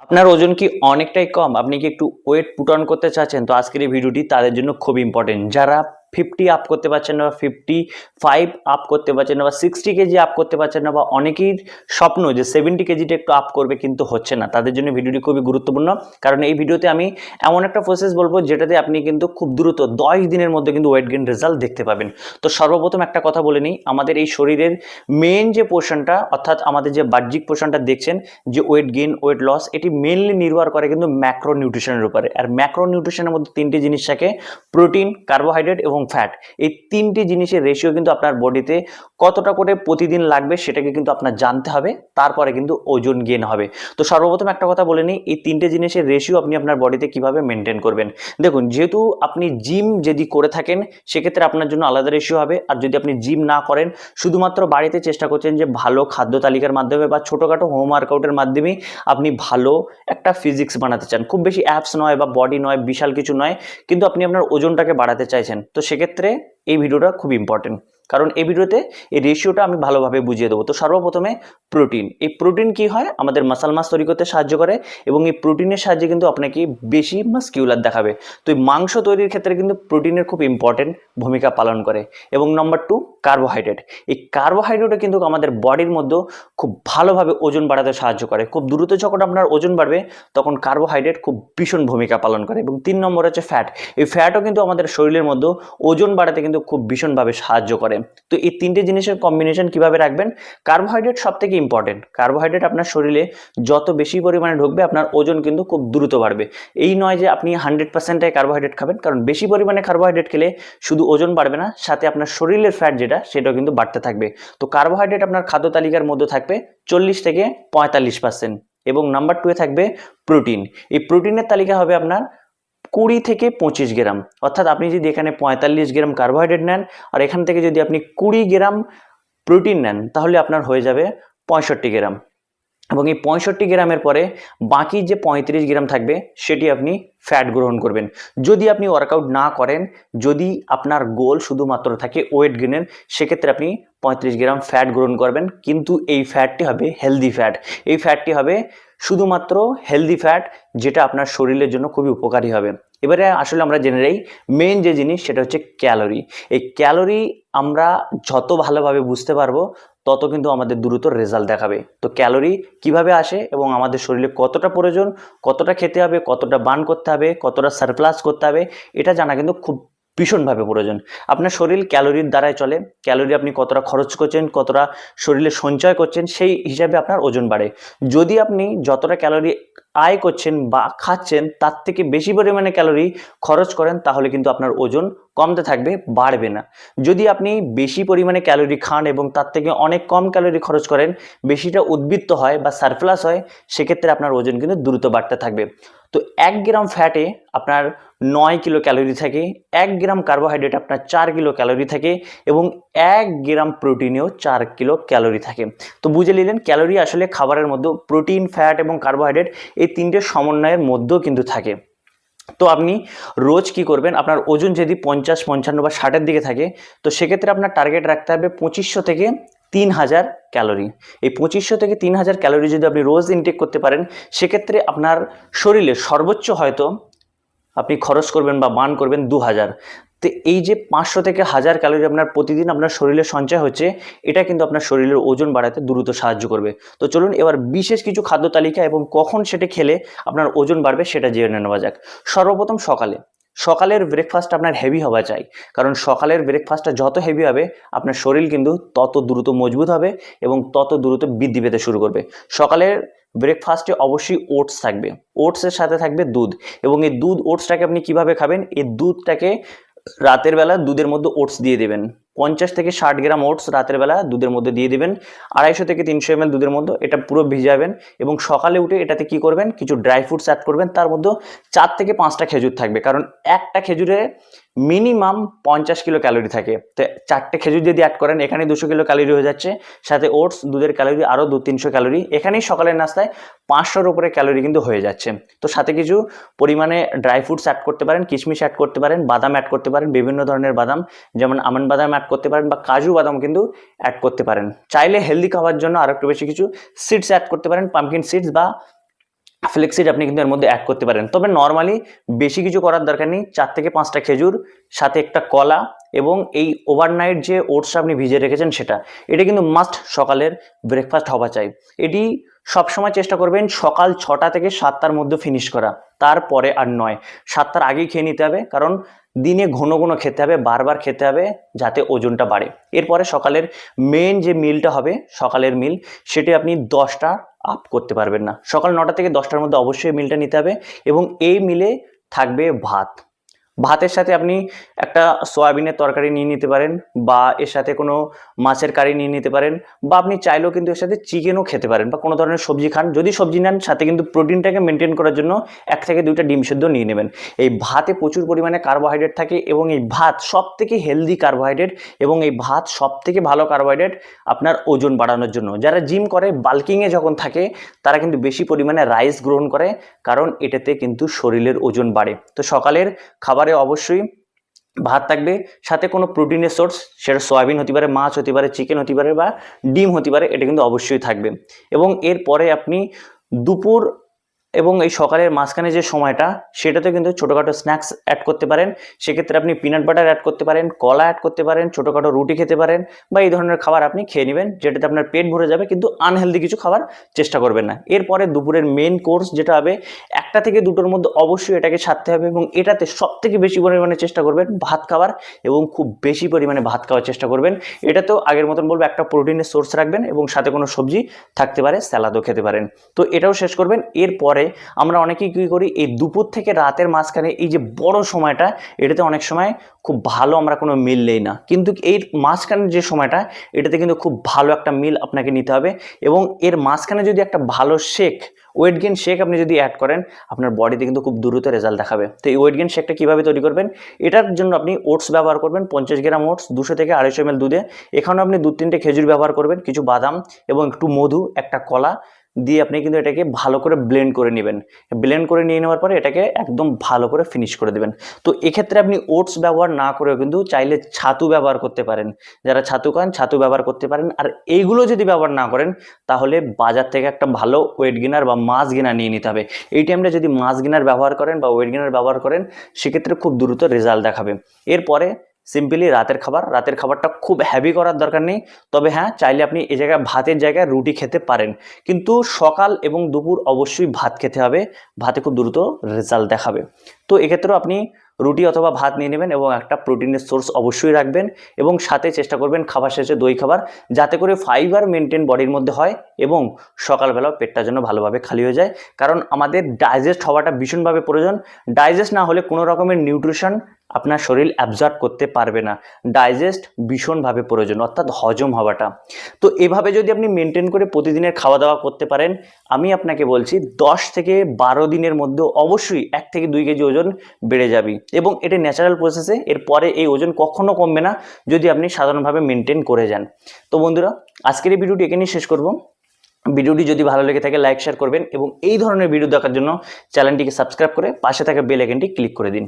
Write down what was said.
আপনার ওজন কি অনেকটাই কম, আপনি কি একটু ওয়েট পুট অন করতে চাচ্ছেন, তো আজকের এই ভিডিওটি তাদের জন্য খুব ইম্পর্টেন্ট। যারা 50 আপ করতে পারছেন না, বা 55 আপ করতে পারছেন না, বা 60 কেজি আপ করতে পারছেন না, বা অনেকেই স্বপ্ন যে 70 কেজিটা একটু আপ করবে কিন্তু হচ্ছে না, তাদের জন্য ভিডিওটি খুবই গুরুত্বপূর্ণ। কারণ এই ভিডিওতে আমি এমন একটা প্রসেস বলবো যেটাতে আপনি কিন্তু খুব দ্রুত 10 দিনের মধ্যে কিন্তু ওয়েট গেইন রেজাল্ট দেখতে পাবেন। তো সর্বপ্রথম একটা কথা বলে নিই, আমাদের এই শরীরের মেন যে পোর্শনটা, অর্থাৎ আমাদের যে বাহ্যিক পোর্শনটা দেখছেন, যে ওয়েট গেইন ওয়েট লস, এটি মেনলি নির্ভর করে কিন্তু ম্যাক্রো নিউট্রিশনের উপরে। আর ম্যাক্রো নিউট্রিশনের মধ্যে তিনটি জিনিস থাকে: প্রোটিন, কার্বোহাইড্রেট এবং ফ্যাট। এই তিনটি জিনিসের রেশিও কিন্তু আপনার বডিতে কতটা করে প্রতিদিন লাগবে সেটাকে কিন্তু আপনার জানতে হবে, তারপরে কিন্তু ওজন গেইন হবে। তো সর্বপ্রথম একটা কথা বলে নিই, এই তিনটে জিনিসের রেশিও আপনি আপনার বডিতে কিভাবে মেনটেন করবেন। দেখুন, যেহেতু আপনি জিম যদি করে থাকেন সেক্ষেত্রে আপনার জন্য আলাদা রেশিও হবে। আর যদি আপনি জিম না করেন, শুধুমাত্র বাড়িতে চেষ্টা করছেন যে ভালো খাদ্য তালিকার মাধ্যমে বা ছোটোখাটো হোম ওয়ার্কআউটের মাধ্যমে আপনি ভালো একটা ফিজিক্স বানাতে চান, খুব বেশি অ্যাপস নয় বা বডি নয়, বিশাল কিছু নয়, কিন্তু আপনি আপনার ওজনটাকে বাড়াতে চাইছেন, তো সেক্ষেত্রে এই ভিডিওটা খুব ইম্পর্টেন্ট। কারণ এই ভিডিওতে এই রেশিওটা আমি ভালোভাবে বুঝিয়ে দেবো। তো সর্বপ্রথমে প্রোটিন। এই প্রোটিন কি হয়, আমাদের মাসল মাস তৈরি করতে সাহায্য করে, এবং এই প্রোটিনের সাহায্যে কিন্তু আপনাকে বেশি মাসকিউলার দেখাবে। তো এই মাংস তৈরির ক্ষেত্রে কিন্তু প্রোটিনের খুব ইম্পর্টেন্ট ভূমিকা পালন করে। এবং নম্বর 2, কার্বোহাইড্রেট। এই কার্বোহাইড্রেটও কিন্তু আমাদের বডির মধ্যে খুব ভালোভাবে ওজন বাড়াতে সাহায্য করে। খুব দ্রুত যখন আপনার ওজন বাড়বে তখন কার্বোহাইড্রেট খুব ভীষণ ভূমিকা পালন করে। এবং 3 নম্বর হচ্ছে ফ্যাট। এই ফ্যাটও কিন্তু আমাদের শরীরের মধ্যে ওজন বাড়াতে কিন্তু খুব ভীষণভাবে সাহায্য করে। তো এই তিনটে জিনিসের কম্বিনেশন কিভাবে রাখবেন? কার্বোহাইড্রেট সব থেকে ইম্পর্টেন্ট। কার্বোহাইড্রেট আপনার শরীরে যত বেশি পরিমাণে ঢুকবে আপনার ওজন কিন্তু খুব দ্রুত বাড়বে। এই নয় যে আপনি 100%টাই কার্বোহাইড্রেট খাবেন, কারণ বেশি পরিমাণে কার্বোহাইড্রেট খেলে শুধু ওজন বাড়বে না, সাথে আপনার শরীরের ফ্যাট যেটা সেটাও কিন্তু বাড়তে থাকবে। তো কার্বোহাইড্রেট আপনার খাদ্য তালিকার মধ্যে থাকবে 40 থেকে 45%। এবং নাম্বার 2 এ থাকবে প্রোটিন। এই প্রোটিনের তালিকা হবে আপনার 20 থেকে 25 গ্রাম। অর্থাৎ আপনি যদি এখানে 45 গ্রাম কার্বোহাইড্রেট নেন আর এখান থেকে যদি আপনি 20 গ্রাম প্রোটিন নেন, তাহলে আপনার হয়ে যাবে 65 গ্রাম। এবং এই 65 গ্রামের পরে বাকি যে 35 গ্রাম থাকবে সেটি আপনি ফ্যাট গ্রহণ করবেন। যদি আপনি ওয়ার্কআউট না করেন, যদি আপনার গোল শুধুমাত্র থাকে ওয়েট গেইনের, সেক্ষেত্রে আপনি 35 গ্রাম ফ্যাট গ্রহণ করবেন, কিন্তু এই ফ্যাটটি হবে হেলদি ফ্যাট। এই ফ্যাটটি হবে শুধুমাত্র হেলদি ফ্যাট, যেটা আপনার শরীরের জন্য খুবই উপকারী হবে। এবারে আসলে আমরা জেনে নেই মেন যে জিনিস, সেটা হচ্ছে ক্যালোরি। এই ক্যালোরি আমরা যত ভালোভাবে বুঝতে পারবো তত কিন্তু আমাদের দ্রুত রেজাল্ট দেখাবে। তো ক্যালোরি কিভাবে আসে এবং আমাদের শরীরে কতটা প্রয়োজন, কতটা খেতে হবে, কতটা বার্ন করতে হবে, কতটা সারপ্লাস করতে হবে, এটা জানা কিন্তু খুব ভীষণভাবে প্রয়োজন। আপনার শরীর ক্যালোরির দ্বারাই চলে। ক্যালোরি আপনি কতটা খরচ করছেন, কতটা শরীরে সঞ্চয় করছেন, সেই হিসাবে আপনার ওজন বাড়ে। যদি আপনি যতটা ক্যালোরি আয় করছেন বা খাচ্ছেন তার থেকে বেশি পরিমাণে ক্যালোরি খরচ করেন, তাহলে কিন্তু আপনার ওজন কমতে থাকবে, বাড়বে না। যদি আপনি বেশি পরিমাণে ক্যালোরি খান এবং তার থেকে অনেক কম ক্যালোরি খরচ করেন, বেশিটা উদ্বৃত্ত হয় বা সারপ্লাস হয়, সেক্ষেত্রে আপনার ওজন কিন্তু দ্রুত বাড়তে থাকবে। তো 1 গ্রাম ফ্যাটে আপনার 9 কিলো ক্যালোরি থাকে, 1 গ্রাম কার্বোহাইড্রেট আপনার 4 কিলো ক্যালোরি থাকে, এবং 1 গ্রাম প্রোটিনেও 4 কিলো ক্যালোরি থাকে। তো বুঝে নিলেন, ক্যালোরি আসলে খাবারের মধ্যে প্রোটিন, ফ্যাট এবং কার্বোহাইড্রেট এই তিনটে সমন্বয়ের মধ্যেও কিন্তু থাকে। তো আপনি রোজ কি করবেন, আপনার ওজন যদি 50, 55 বা 60-এর দিকে থাকে, তো সেক্ষেত্রে আপনার টার্গেট রাখতে হবে 2500 থেকে 3000 ক্যালোরি। এই 2500 থেকে 3000 ক্যালোরি যদি আপনি রোজ ইনটেক করতে পারেন, সেক্ষেত্রে আপনার শরীরে সর্বোচ্চ হয়তো আপনি খরচ করবেন বা বার্ন করবেন 2000। তো এই যে 500 থেকে 1000 ক্যালোরি আপনার প্রতিদিন আপনার শরীরে সঞ্চয় হচ্ছে, এটা কিন্তু আপনার শরীরের ওজন বাড়াতে দ্রুত সাহায্য করবে। তো চলুন এবার বিশেষ কিছু খাদ্য তালিকা এবং কখন সেটা খেলে আপনার ওজন বাড়বে সেটা জেনে নেওয়া যাক। সর্বপ্রথম সকালের ব্রেকফাস্ট আপনার হেভি হওয়া চাই, কারণ সকালের ব্রেকফাস্টটা যত হেভি হবে আপনার শরীর কিন্তু তত দ্রুত মজবুত হবে এবং তত দ্রুত বৃদ্ধি পেতে শুরু করবে। সকালের ব্রেকফাস্টে অবশ্যই ওটস থাকবে, ওটসের সাথে থাকবে দুধ। এবং এই দুধ ওটসটাকে আপনি কিভাবে খাবেন, এই দুধটাকে রাতের বেলা দুধের মধ্যে ওটস দিয়ে দেবেন। 50 থেকে 60 গ্রাম ওটস রাতের বেলা দুধের মধ্যে দিয়ে দেবেন, 250 থেকে 300 ml দুধের মধ্যে, এটা পুরো ভিজাবেন। এবং সকালে উঠে এটাতে কি করবেন, কিছু ড্রাই ফ্রুটস অ্যাড করবেন, তার মধ্যে 4 থেকে 5টা খেজুর থাকবে, কারণ একটা খেজুরে মিনিমাম 50 কিলো ক্যালোরি থাকে। তো 4টে খেজুর যদি অ্যাড করেন, এখানে 200 কিলো ক্যালোরি হয়ে যাচ্ছে, সাথে ওটস দুধের ক্যালোরি আরও 200-300 ক্যালোরি, এখানেই সকালের নাস্তায় 500-র উপরে ক্যালোরি কিন্তু হয়ে যাচ্ছে। তো সাথে কিছু পরিমাণে ড্রাই ফ্রুটস অ্যাড করতে পারেন, কিশমিশ অ্যাড করতে পারেন, বাদাম অ্যাড করতে পারেন, বিভিন্ন ধরনের বাদাম যেমন আমন্ড বাদাম অ্যাড করতে পারেন, বা কাজু বাদাম কিন্তু অ্যাড করতে পারেন। চাইলে হেলদি খাওয়ার জন্য আরও একটু বেশি কিছু সিডস অ্যাড করতে পারেন, পাম্পকিন সিডস বা ফ্লেক্সিড আপনি কিন্তু এর মধ্যে অ্যাড করতে পারেন। তবে নর্মালি বেশি কিছু করার দরকার নেই, 4 থেকে 5টা খেজুর, সাথে একটা কলা এবং এই ওভারনাইট যে ওটস আপনি ভিজিয়ে রেখেছেন সেটা, এটা কিন্তু মাস্ট সকালের ব্রেকফাস্ট হওয়া চাই। এটি সবসময় চেষ্টা করবেন সকাল 6টা থেকে 7টার মধ্যে ফিনিশ করা, তারপরে আর নয়। 7টার আগেই খেয়ে নিতে হবে, কারণ দিনে ঘন ঘন খেতে হবে, বারবার খেতে হবে, যাতে ওজনটা বাড়ে। এরপরে সকালের মেন যে মিলটা হবে, সকালের মিল, সেটি আপনি 10টা আপ করতে পারবেন না। সকাল 9টা থেকে 10টার মধ্যে অবশ্যই মিলটা নিতে হবে এবং এই মিলে থাকবে ভাত। ভাতের সাথে আপনি একটা সয়াবিনের তরকারি নিয়ে নিতে পারেন, বা এর সাথে কোনো মাছের কারি নিয়ে নিতে পারেন, বা আপনি চাইলেও কিন্তু এর সাথে চিকেনও খেতে পারেন, বা কোনো ধরনের সবজি খান। যদি সবজি নেন, সাথে কিন্তু প্রোটিনটাকে মেনটেন করার জন্য 1 থেকে 2টা ডিম সেদ্ধ নিয়ে নেবেন। এই ভাতে প্রচুর পরিমাণে কার্বোহাইড্রেট থাকে এবং এই ভাত সব থেকে হেলদি কার্বোহাইড্রেট, এবং এই ভাত সব থেকে ভালো কার্বোহাইড্রেট আপনার ওজন বাড়ানোর জন্য। যারা জিম করে, বাল্কিংয়ে যখন থাকে, তারা কিন্তু বেশি পরিমাণে রাইস গ্রহণ করে, কারণ এটাতে কিন্তু শরীরের ওজন বাড়ে। তো সকালের খাবারে অবশ্যই ভাত থাকবে, সাথে কোনো প্রোটিনের সোর্স, সেটা সয়াবিন হতে পারে, মাছ হতে পারে, চিকেন হতে পারে, বা ডিম হতে পারে, এটা কিন্তু অবশ্যই থাকবে। এবং এরপরে আপনি দুপুর এবং এই সকালের মাঝখানে যে সময়টা, সেটাতে কিন্তু ছোটোখাটো স্ন্যাক্স অ্যাড করতে পারেন। সেক্ষেত্রে আপনি পিনাট বাটার অ্যাড করতে পারেন, কলা অ্যাড করতে পারেন, ছোটোখাটো রুটি খেতে পারেন, বা এই ধরনের খাবার আপনি খেয়ে নেবেন, যেটাতে আপনার পেট ভরে যাবে, কিন্তু আনহেলদি কিছু খাবার চেষ্টা করবেন না। এরপরে দুপুরের মেন কোর্স যেটা হবে, 1টা থেকে 2টোর মধ্যে অবশ্যই এটাকে ছাড়তে হবে, এবং এটাতে সব থেকে বেশি পরিমাণে চেষ্টা করবেন ভাত খাবার, এবং খুব বেশি পরিমাণে ভাত খাওয়ার চেষ্টা করবেন। এটাতেও আগের মতন বলবো, একটা প্রোটিনের সোর্স রাখবেন, এবং সাথে কোনো সবজি থাকতে পারে, স্যালাদও খেতে পারেন। তো এটাও শেষ করবেন। এরপরে আমরা অনেকেই কী করি, এই দুপুর থেকে রাতের মাঝখানে এই যে বড় সময়টা, এটাতে অনেক সময় খুব ভালো আমরা কোনো মিল নেই না, কিন্তু এই মাঝখানের যে সময়টা, এটাতে কিন্তু খুব ভালো একটা মিল আপনাকে নিতে হবে। এবং এর মাঝখানে যদি একটা ভালো শেক, ওয়েট গেইন শেক আপনি যদি অ্যাড করেন, আপনার বডিতে কিন্তু খুব দ্রুত রেজাল্ট দেখাবে। তো এই ওয়েট গেইন শেকটা কীভাবে তৈরি করবেন, এটার জন্য আপনি ওটস ব্যবহার করবেন, 50 গ্রাম ওটস 200 থেকে 250 ml দুধে। এখানেও আপনি 2-3টে খেজুর ব্যবহার করবেন, কিছু বাদাম এবং একটু মধু, একটা কলা দিয়ে আপনি কিন্তু এটাকে ভালো করে ব্লেন্ড করে নেবেন। ব্লেন্ড করে নিয়ে নেওয়ার পরে এটাকে একদম ভালো করে ফিনিশ করে দেবেন। তো এক্ষেত্রে আপনি ওটস ব্যবহার না করেও কিন্তু চাইলে ছাতু ব্যবহার করতে পারেন। যারা ছাতু খান, ছাতু ব্যবহার করতে পারেন। আর এইগুলো যদি ব্যবহার না করেন, তাহলে বাজার থেকে একটা ভালো ওয়েট গেইনার বা মাস গেইনার নিয়ে নিতে হবে। এই টাইমটা যদি মাস গেইনার ব্যবহার করেন বা ওয়েট গেইনার ব্যবহার করেন, সেক্ষেত্রে খুব দ্রুত রেজাল্ট দেখাবে। এরপরে সিম্পলি রাতের খাবারটা খুব হেভি করার দরকার নেই। তবে হ্যাঁ, চাইলে আপনি এই জায়গায় ভাতের জায়গায় রুটি খেতে পারেন, কিন্তু সকাল এবং দুপুর অবশ্যই ভাত খেতে হবে, ভাতে খুব দ্রুত রেজাল্ট দেখাবে। তো এক্ষেত্রেও আপনি রুটি অথবা ভাত নিয়ে নেবেন, এবং একটা প্রোটিনের সোর্স অবশ্যই রাখবেন, এবং সাথে চেষ্টা করবেন খাবার শেষে দই খাবার, যাতে করে ফাইবার মেনটেন বডির মধ্যে হয়, এবং সকালবেলাও পেটটা যেন ভালোভাবে খালি হয়ে যায়। কারণ আমাদের ডাইজেস্ট হওয়াটা ভীষণভাবে প্রয়োজন। ডাইজেস্ট না হলে কোনো রকমের নিউট্রিশন আপনার শরীর অ্যাবজর্ব করতে পারবে না। ডাইজেস্ট ভীষণভাবে প্রয়োজন, অর্থাৎ হজম হওয়াটা। তো এভাবে যদি আপনি মেনটেন করে প্রতিদিনের খাওয়া দাওয়া করতে পারেন, আমি আপনাকে বলছি 10 থেকে 12 দিনের মধ্যে অবশ্যই 1 থেকে 2 কেজি ওজন বেড়ে যাবে, এবং এটা ন্যাচারাল প্রসেসে। এরপরে এই ওজন কখনো কমবে না যদি আপনি সাধারণভাবে মেনটেন করে যান। তো বন্ধুরা, আজকের এই ভিডিওটি এখানেই শেষ করব। ভিডিওটি যদি ভালো লেগে থাকে লাইক শেয়ার করবেন, এবং এই ধরনের ভিডিও দেখার জন্য চ্যানেলটিকে সাবস্ক্রাইব করে পাশে থাকা বেল আইকনটি ক্লিক করে দিন।